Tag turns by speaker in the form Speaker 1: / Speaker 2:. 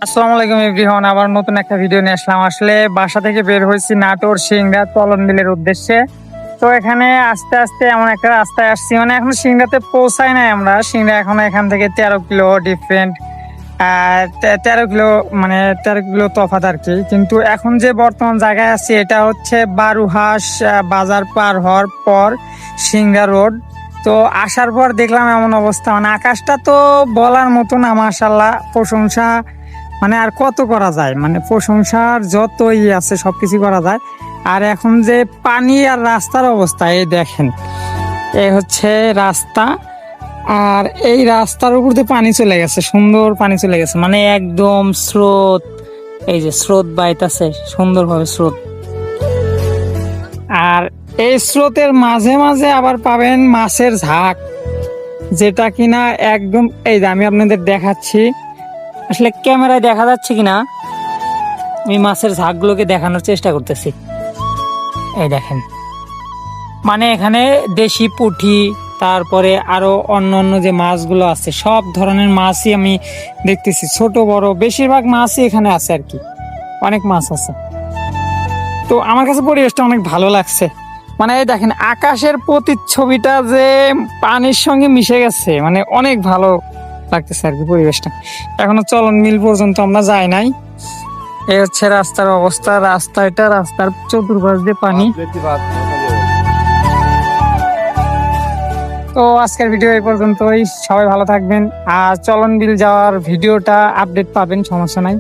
Speaker 1: আসসালামু আলাইকুম এভরিওয়ান, আবার নতুন একটা ভিডিও নিয়ে আসলাম। আসলে বাসা থেকে বের হয়েছি নাটোর সিংড়া চলন বিলের উদ্দেশ্যে। তো এখানে আস্তে আস্তে এমন একটা রাস্তায় আসছি, মানে এখন সিংড়াতে পৌঁছাই নাই আমরা। সিংড়া এখন এখান থেকে 13 কিলো ডিফারেন্ট, 13 কিলো, মানে 13 কিলো তফাৎ আর কি। কিন্তু এখন যে বর্তমান জায়গায় আছি এটা হচ্ছে বারুহাঁস বাজার পার হওয়ার পর সিংড়া রোড। তো আসার পর দেখলাম এমন অবস্থা, মানে আকাশটা তো বলার মতো না, মাশাআল্লাহ, প্রশংসা। মানে আর কত করা যায়, মানে প্রশংসার যতই আছে সবকিছু করা যায়। আর এখন যে পানি আর রাস্তার অবস্থা, এই দেখেন, এই হচ্ছে রাস্তা। আর এই রাস্তার উপর দিয়ে পানি চলে গেছে, সুন্দর পানি চলে গেছে, মানে একদম স্রোত। এই যে স্রোত বাইতাছে সুন্দরভাবে স্রোত। আর এই স্রোতের মাঝে মাঝে আবার পাবেন মাছের ঝাঁক, যেটা কিনা একদম, এই যে আমি আপনাদের দেখাচ্ছি, আসলে ক্যামেরায় দেখা যাচ্ছে কিনা আমি মাছের ঝাঁকগুলোকে দেখানোর চেষ্টা করতেছি। এই দেখেন, মানে এখানে দেশি পুঁটি, তারপরে আরো অন্য অন্য যে মাছগুলো আছে, সব ধরনের মাছই আমি দেখতেছি, ছোট বড় বেশিরভাগ মাছই এখানে আছে আর কি, অনেক মাছ আছে। তো আমার কাছে পরিবেশটা অনেক ভালো লাগছে। মানে এই দেখেন আকাশের প্রতিচ্ছবিটা যে পানির সঙ্গে মিশে গেছে, মানে অনেক ভালো লাগতেছে আর কি পরিবেশটা। এখনো চলন মিল পর্যন্ত আমরা যাই নাই। এই হচ্ছে রাস্তার অবস্থা, রাস্তার চতুর্পাশ দিয়ে পানি। তো আজকের ভিডিও এই পর্যন্তই, সবাই ভালো থাকবেন। আর চলন বিল যাওয়ার ভিডিওটা আপডেট পাবেন, সমস্যা নাই।